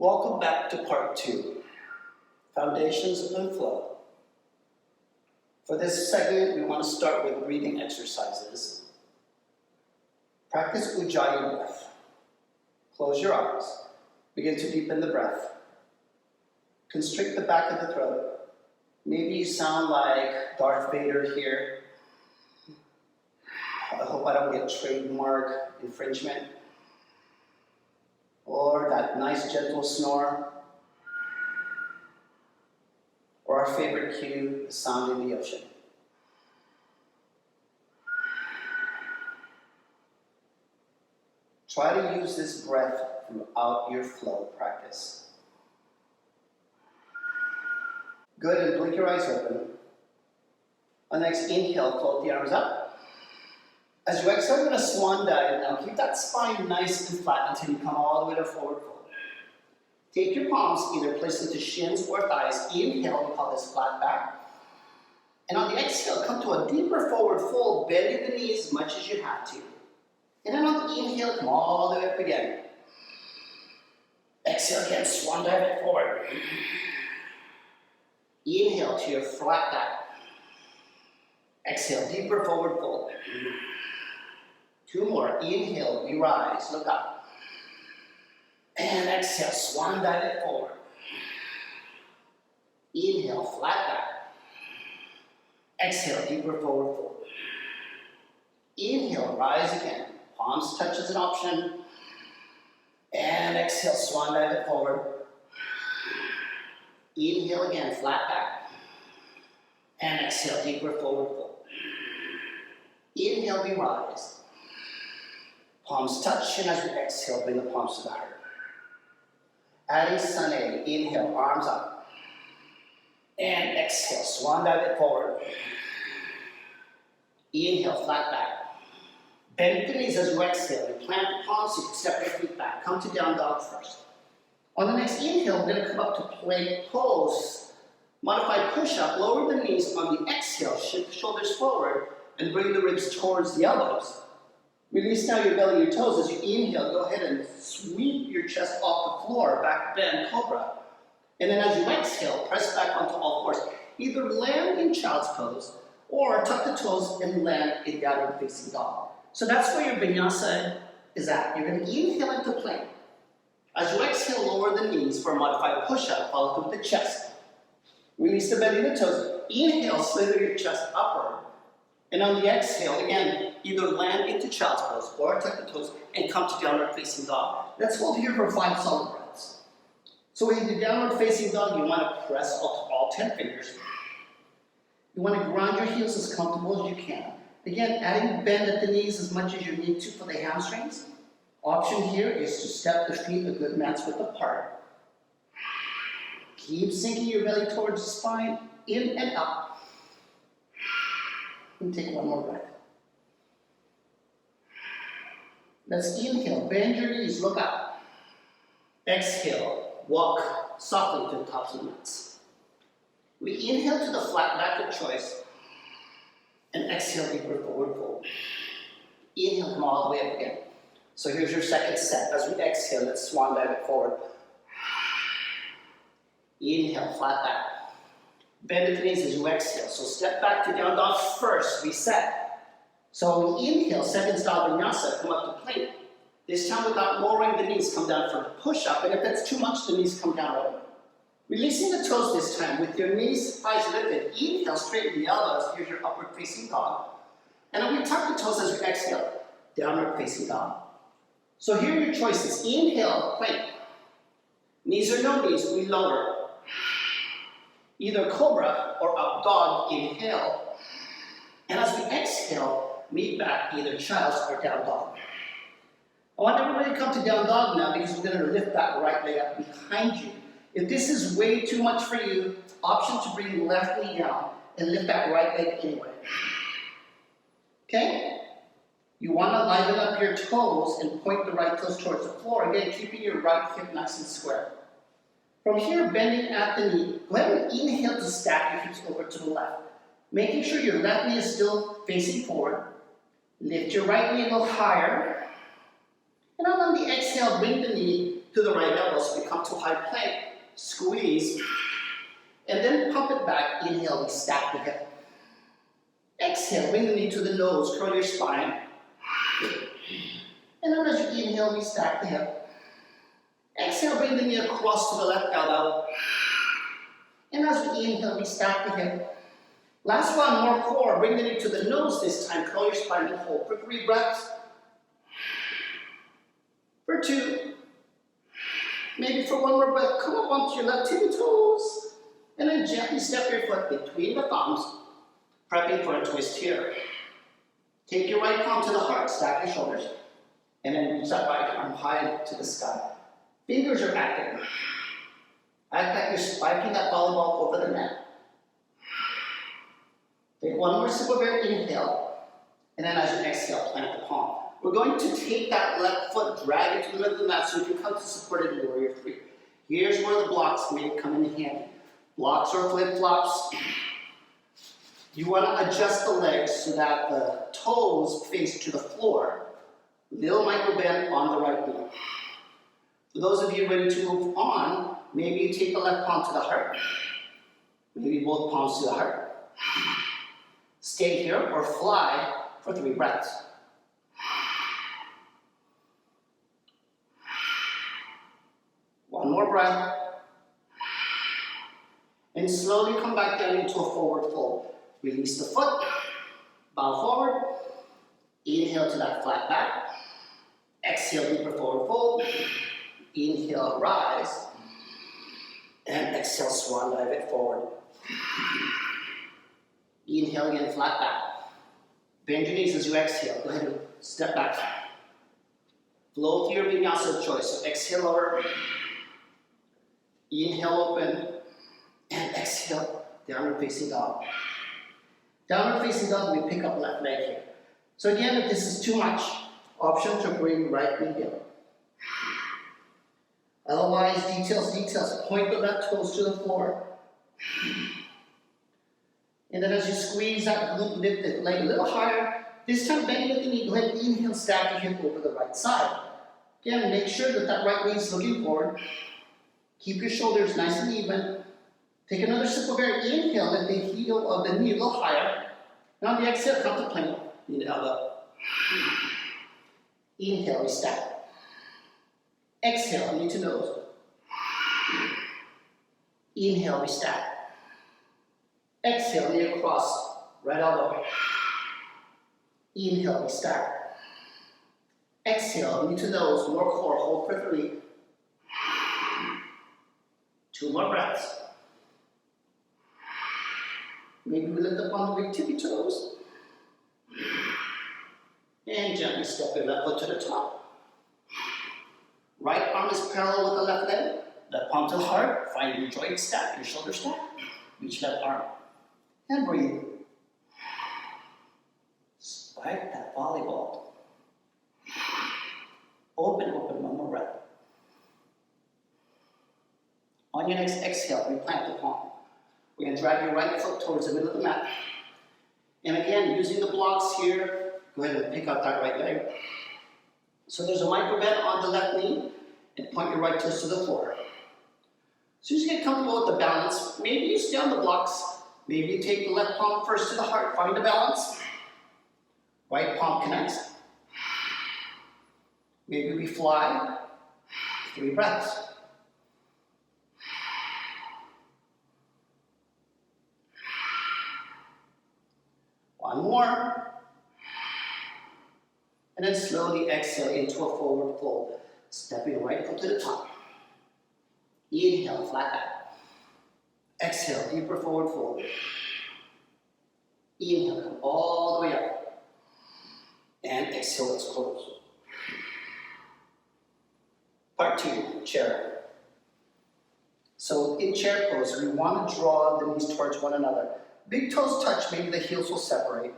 Welcome back to part 2, Foundations and Flow. For this segment, we want to start with breathing exercises. Practice Ujjayi breath. Close your eyes. Begin to deepen the breath. Constrict the back of the throat. Maybe you sound like Darth Vader here. I hope I don't get trademark infringement. Or that nice gentle snore. Or our favorite cue, the sound in the ocean. Try to use this breath throughout your flow practice. Good, and blink your eyes open. On the next inhale, float the arms up. As you exhale, you're going to swan dive. Now keep that spine nice and flat until you come all the way to forward fold. Take your palms, either place them to shins or thighs. Inhale, we call this flat back. And on the exhale, come to a deeper forward fold, bending the knees as much as you have to. And then on the inhale, come all the way up again. Exhale again, swan dive it forward. Inhale to your flat back. Exhale, deeper forward fold. 2 more. Inhale, we rise, look up. And exhale, swan dive it forward. Inhale, flat back. Exhale, deeper forward fold. Inhale, rise again. Palms touch as an option. And exhale, swan dive it forward. Inhale again, flat back. And exhale, deeper forward fold. Inhale, we rise. Palms touch, and as we exhale, bring the palms to the heart. Adding sun A, inhale, arms up. And exhale, swan dive it forward. Inhale, flat back. Bend the knees as you exhale. And plant the palms so you can step your feet back. Come to down dog first. On the next inhale, we're going to come up to plank pose. Modified push-up, lower the knees. On the exhale, shift the shoulders forward and bring the ribs towards the elbows. Release now your belly, your toes. As you inhale, go ahead and sweep your chest off the floor, back bend, cobra. And then as you exhale, press back onto all fours. Either land in child's pose or tuck the toes and land in downward facing dog. So that's where your vinyasa is at. You're going to inhale into plank. As you exhale, lower the knees for a modified push-up, follow through with the chest. Release the belly and the toes. Inhale, slither your chest upward. And on the exhale, again, either land into child's pose or tuck the toes and come to downward facing dog. Let's hold here for 5 solid breaths. So when you do downward facing dog, you want to press all 10 fingers. You want to ground your heels as comfortable as you can. Again, adding bend at the knees as much as you need to for the hamstrings. Option here is to step the feet a good man's width apart. Keep sinking your belly towards the spine, in and up. And take one more breath. Let's inhale, bend your knees, look up. Exhale, walk softly to the tops of the mats. We inhale to the flat back of choice and exhale deeper forward fold. Inhale, come all the way up again. So here's your second set. As we exhale, let's swan dive it forward. Inhale, flat back. Bend the knees as you exhale. So step back to down dog first, reset. So we inhale, second style vinyasa, come up to plank. This time without lowering the knees, come down for the push-up. And if that's too much, the knees come down over. Releasing the toes this time with your knees, thighs lifted. Inhale, straighten the elbows. Here's your upward facing dog. And then we tuck the toes as we exhale, downward facing dog. So here are your choices. Inhale, plank. Knees or no knees, we lower. Either cobra or up dog, inhale. And as we exhale, meet back either child's or down dog. I want everybody to come to down dog now because we're going to lift that right leg up behind you. If this is way too much for you, option to bring the left knee down and lift that right leg anyway. Okay? You want to liven up your toes and point the right toes towards the floor. Again, keeping your right hip nice and square. From here, bending at the knee, go ahead and inhale to stack your hips over to the left. Making sure your left knee is still facing forward. Lift your right knee a little higher. And on the exhale, bring the knee to the right elbow so we come to high side plank, squeeze, and then pump it back. Inhale, we stack the hip. Exhale, bring the knee to the nose, curl your spine. And then as you inhale, we stack the hip. Exhale, bring the knee across to the left elbow. And as we inhale, we stack the hip. Last one, more core. Bring the knee to the nose this time. Curl your spine and hold for 3 breaths. For 2. Maybe for 1 more breath. Come up onto your left tippy toes. And then gently step your foot between the thumbs, prepping for a twist here. Take your right palm to the heart, stack your shoulders, and then reach that right arm high to the sky. Fingers are active. Act like you're spiking that volleyball over the net. Take 1 more sip of air, inhale, and then as you exhale, plant the palm. We're going to take that left foot, drag it to the middle of the mat so you can come to supported warrior 3. Here's where the blocks may come in handy. Blocks or flip-flops. You want to adjust the legs so that the toes face to the floor. Little micro bend on the right knee. For those of you ready to move on, maybe you take the left palm to the heart. Maybe both palms to the heart. Stay here or fly for 3 breaths. One more breath. And slowly come back down into a forward fold. Release the foot, bow forward. Inhale to that flat back. Exhale, deeper forward fold. Inhale, rise. And exhale, swan dive it forward. Inhale again, flat back. Bend your knees as you exhale. Go ahead and step back. Flow through your vinyasa of choice. So exhale over. Inhale, open. And exhale, downward facing dog. Downward facing dog, we pick up left leg here. So again, if this is too much, option to bring right knee down. Otherwise, details. Point the left toes to the floor. And then as you squeeze that glute, lift the leg a little higher. This time, bend the knee. Go ahead and inhale, stack your hip over the right side. Again, make sure that that right knee is looking forward. Keep your shoulders nice and even. Take another sip of air. Inhale, let the heel of the knee a little higher. And on the exhale, come to plank. Knee to elbow. Inhale, we stack. Exhale, knee to nose. Inhale, we stack. Exhale, knee across, right elbow. Inhale, we stack. Exhale, knee to nose, more core, hold for 3. 2 more breaths. Maybe we lift up on the big tippy toes. And gently step your left foot to the top. Right arm is parallel with the left leg. Left palm to the heart. Find your joint stack, your shoulder stack. Reach left arm. And breathe. Spike that volleyball. Open, one more breath. On your next exhale, replant the palm. We're going to drag your right foot towards the middle of the mat. And again, using the blocks here, go ahead and pick up that right leg. So there's a micro bend on the left knee, and point your right toes to the floor. As soon as you get comfortable with the balance, maybe you stay on the blocks. Maybe you take the left palm first to the heart, find the balance. Right palm connects. Maybe we fly. 3 breaths. One more. And then slowly exhale into a forward fold. Stepping right foot to the top. Inhale, flat back. Exhale, deeper forward fold. Inhale, come all the way up. And exhale, let's close. Part 2, chair. So in chair pose, we want to draw the knees towards one another. Big toes touch, maybe the heels will separate.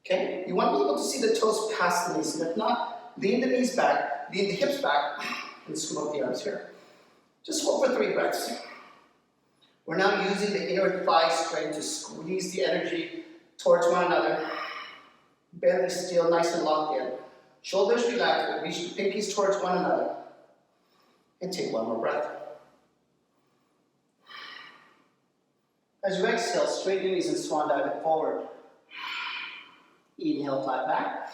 Okay? You want to be able to see the toes past the knees, and if not, lean the knees back, lean the hips back, and scoop up the arms here. Just hold for 3 breaths. We're now using the inner thigh strength to squeeze the energy towards one another. Belly still nice and locked in. Shoulders relaxed, reach the pinkies towards one another. And take 1 more breath. As you exhale, straighten your knees and swan dive it forward. Inhale, flat back.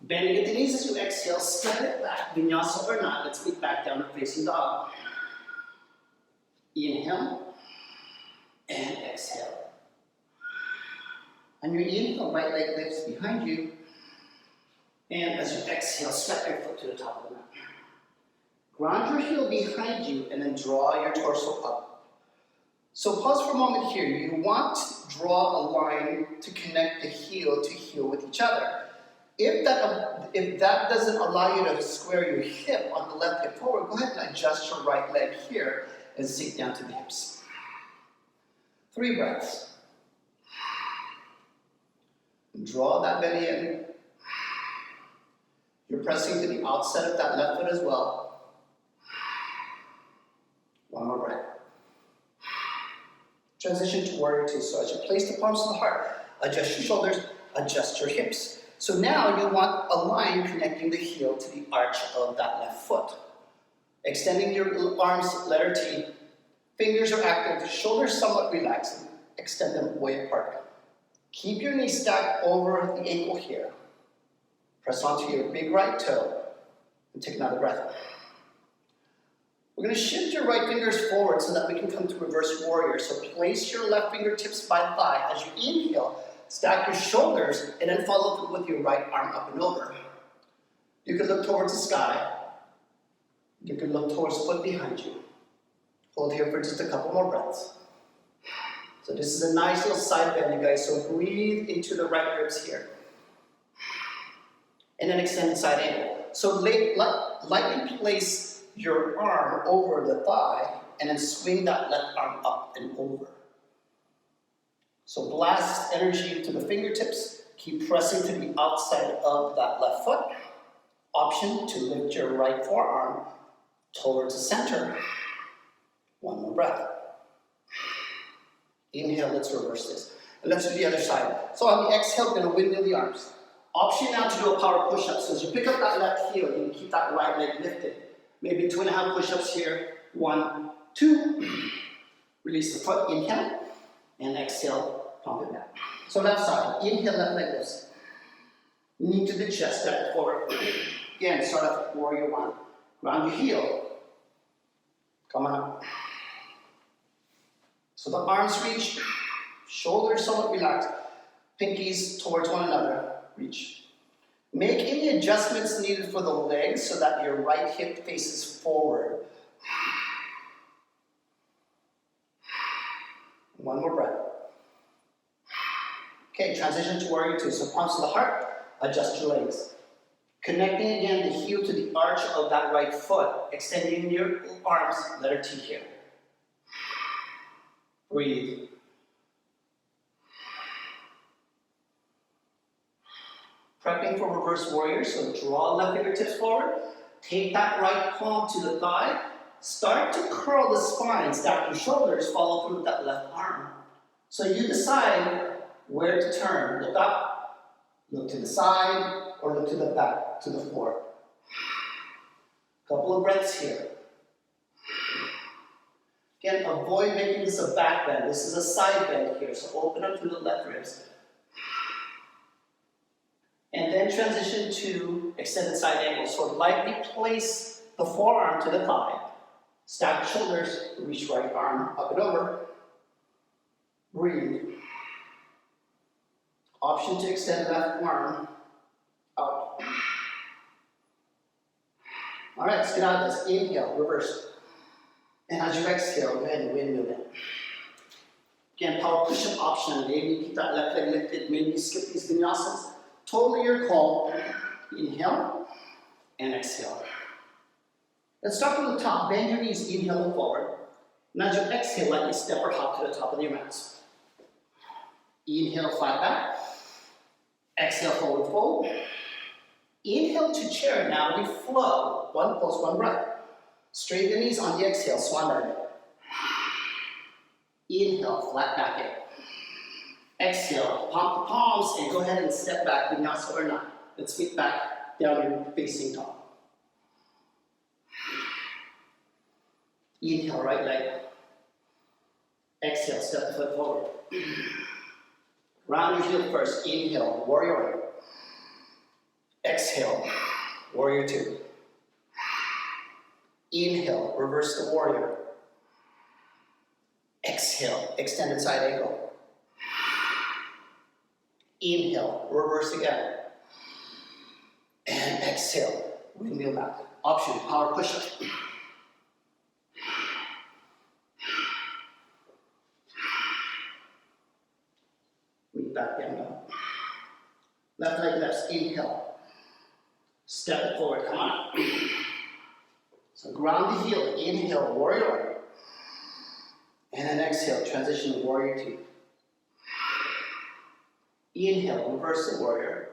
Bending at the knees as you exhale, step it back. Vinyasa or not, let's meet back down to facing dog. Inhale and exhale. On your inhale, right leg lifts behind you. And as you exhale, step your foot to the top of the mat. Ground your heel behind you and then draw your torso up. So pause for a moment here. You want to draw a line to connect the heel to heel with each other. If that doesn't allow you to square your hip on the left hip forward, go ahead and adjust your right leg here and sink down to the hips. 3 breaths. Draw that belly in. You're pressing to the outside of that left foot as well. 1 more breath. Transition to warrior 2. So as you place the palms to the heart, adjust your shoulders, adjust your hips. So now you want a line connecting the heel to the arch of that left foot. Extending your arms, letter T. Fingers are active, shoulders somewhat relaxed. Extend them way apart. Keep your knees stacked over the ankle here. Press onto your big right toe and take another breath. We're going to shift your right fingers forward so that we can come to reverse warrior. So place your left fingertips by the thigh. As you inhale, stack your shoulders and then follow through with your right arm up and over. You can look towards the sky. You can look towards the foot behind you. Hold here for just a couple more breaths. So this is a nice little side bend, you guys. So breathe into the right ribs here. And then extend side angle. So lightly place your arm over the thigh and then swing that left arm up and over. So blast energy into the fingertips. Keep pressing to the outside of that left foot. Option to lift your right forearm towards the center. 1 more breath. Inhale, let's reverse this. And let's do the other side. So on the exhale, we're going to windmill the arms. Option now to do a power push-up. So as you pick up that left heel, you can keep that right leg lifted. Maybe 2.5 push-ups here. 1, 2. Release the foot, inhale. And exhale, pump it back. So left side, inhale, left leg lifts. Knee to the chest, step forward. Again, start off with warrior 1. Ground your heel. Come on up. So the arms reach, shoulders somewhat relaxed, pinkies towards one another, reach. Make any adjustments needed for the legs so that your right hip faces forward. 1 more breath. Okay, transition to warrior 2. So palms to the heart, adjust your legs. Connecting again the heel to the arch of that right foot, extending your arms, letter T here. Breathe. Prepping for reverse warrior, so draw left fingertips forward, take that right palm to the thigh, start to curl the spine, stack your shoulders, follow through with that left arm. So you decide where to turn, look up, look to the side, or look to the back, to the floor. Couple of breaths here. Again, avoid making this a back bend. This is a side bend here, so open up through the left ribs. And then transition to extended side angle. So lightly place the forearm to the thigh. Stack shoulders, reach right arm up and over. Breathe. Option to extend left arm out. All right, let's get out of this. Inhale, reverse. And as you exhale, go ahead and windmill it. Again, power push-up option. Maybe keep that left leg lifted. Maybe skip these vinyasas. Totally your call. Inhale and exhale. Let's start from the top. Bend your knees, inhale and forward. And as you exhale, lightly step or hop to the top of your mats. Inhale, flat back. Exhale, forward fold. Inhale to chair. Now we flow. 1 pulse, 1 breath. Straighten the knees on the exhale, swan dive. Inhale, flat back in. Exhale, pump the palms and go ahead and step back, vinyasa or not. Let's feet back, down and facing top. Inhale, right leg. Exhale, step the foot forward. Round your heel first. Inhale, warrior 1. Exhale, warrior 2. Inhale, reverse the warrior. Exhale, extended side angle. Inhale, reverse again. And exhale, windmill back. Option, power push-up. Lean back down now. Left leg left, inhale. Step it forward, come on. So ground the heel, inhale, warrior 1. And then exhale, transition to warrior 2. Inhale, reverse the warrior.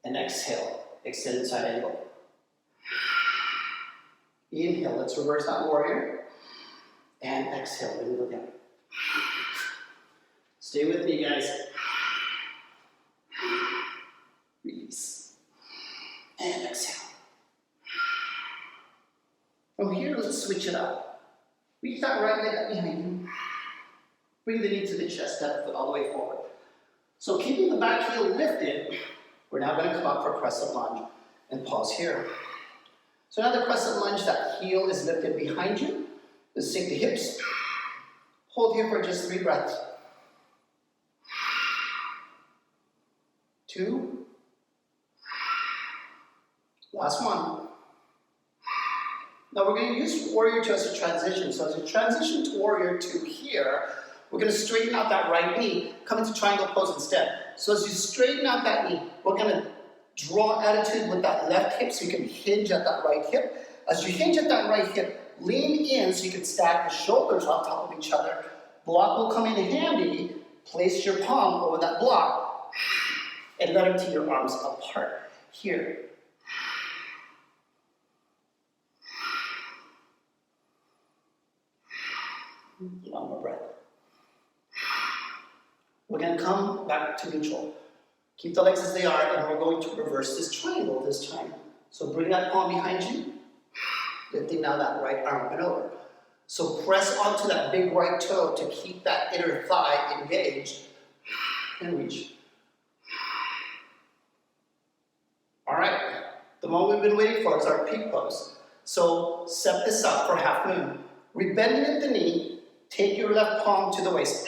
And exhale, extended side angle. Inhale, let's reverse that warrior. And exhale, windmill down. Stay with me, guys. Release. And exhale. From here, let's switch it up. Reach that right leg up behind you. Bring the knee to the chest, step foot all the way forward. So keeping the back heel lifted, we're now going to come up for crescent lunge and pause here. So now the crescent lunge, that heel is lifted behind you. Let's sink the hips. Hold here for just 3 breaths. 2. Last one. Now we're going to use warrior 2 as a transition. So as you transition to warrior 2 here, we're going to straighten out that right knee, come into triangle pose instead. So as you straighten out that knee, we're going to draw attitude with that left hip so you can hinge at that right hip. As you hinge at that right hip, lean in so you can stack the shoulders on top of each other. Block will come in handy. Place your palm over that block and let empty your arms apart. Here. One more breath. We're going to come back to neutral. Keep the legs as they are, and we're going to reverse this triangle this time. So bring that palm behind you, lifting now that right arm up and over. So press onto that big right toe to keep that inner thigh engaged, and reach. All right, the moment we've been waiting for is our peak pose. So set this up for half moon. Rebending at the knee, take your left palm to the waist.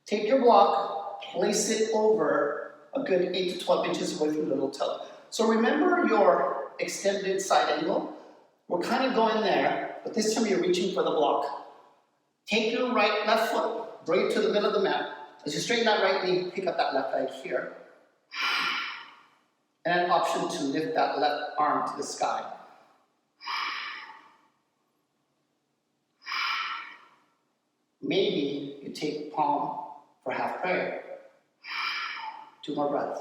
Take your block, place it over a good 8 to 12 inches away from the little toe. So remember your extended side angle. We're kind of going there, but this time you're reaching for the block. Take your left foot, bring it to the middle of the mat. As you straighten that right knee, pick up that left leg here. And an option to lift that left arm to the sky. Maybe you take palm for half prayer. 2 more breaths.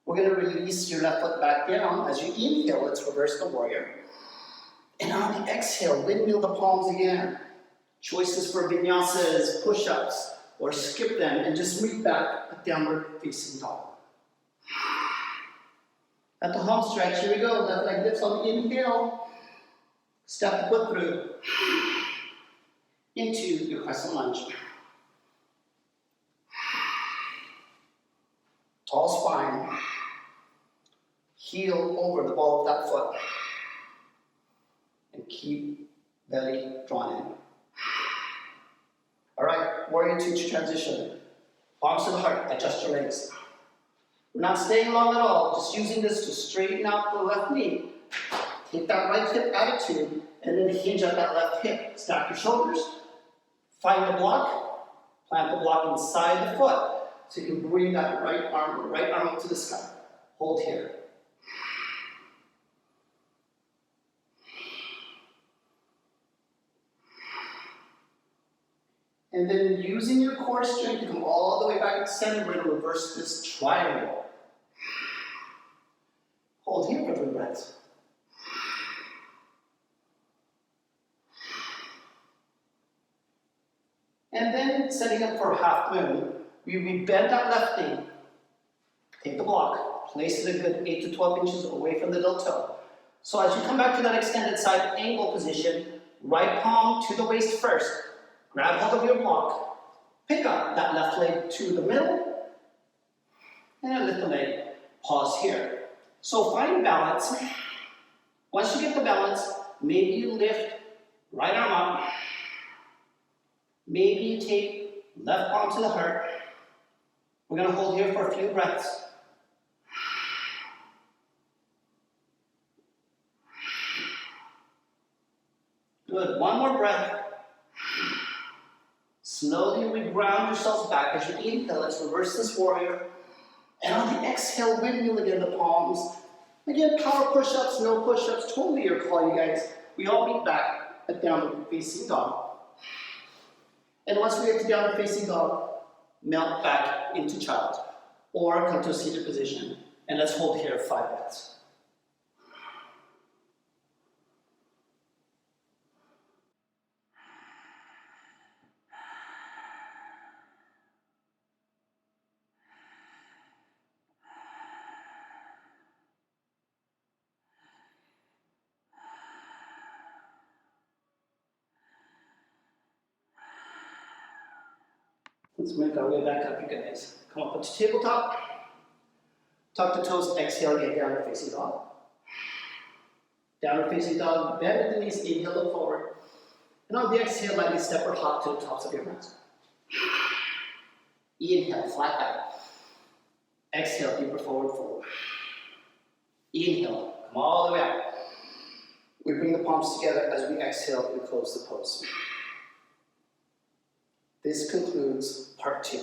We're going to release your left foot back down. As you inhale, let's reverse the warrior. And on the exhale, windmill the palms again. Choices for vinyasas, push-ups, or skip them and just meet back a downward facing dog. At the home stretch, here we go. Left leg lifts on the inhale. Step the foot through into your crescent lunge. Tall spine. Heel over the ball of that foot. And keep belly drawn in. All right, warrior 2 transition. Palms to the heart, adjust your legs. We're not staying long at all, just using this to straighten out the left knee. Take that right hip attitude, and then hinge at that left hip. Stack your shoulders. Find the block. Plant the block inside the foot, so you can bring that right arm up to the sky. Hold here. And then using your core strength to come all the way back to center, we're going to reverse this triangle. Hold here for 3 breaths. And then setting up for half moon, we bend that left knee. Take the block, place it a good 8 to 12 inches away from the little toe. So as you come back to that extended side angle position, right palm to the waist first. Grab hold of your block. Pick up that left leg to the middle. And lift the leg. Pause here. So find balance. Once you get the balance, maybe you lift right arm up. Maybe you take left palm to the heart. We're going to hold here for a few breaths. Good. One more breath. Slowly reground yourselves back as you inhale. Let's reverse this warrior. And on the exhale, windmill again the palms. Again, power push-ups, no push-ups, totally your call, you guys. We all meet back at downward facing dog. And once we get to downward facing dog, melt back into child. Or come to a seated position. And let's hold here 5 breaths. Let's make our way back up, you guys. Come up to tabletop. Tuck the toes, exhale, get downward facing dog. Downward facing dog, bend at the knees, inhale, look forward. And on the exhale, lightly step or hop to the tops of your mats. Inhale, flat back. Exhale, deeper forward, forward. Inhale, come all the way up. We bring the palms together as we exhale and close the pose. This concludes part 2.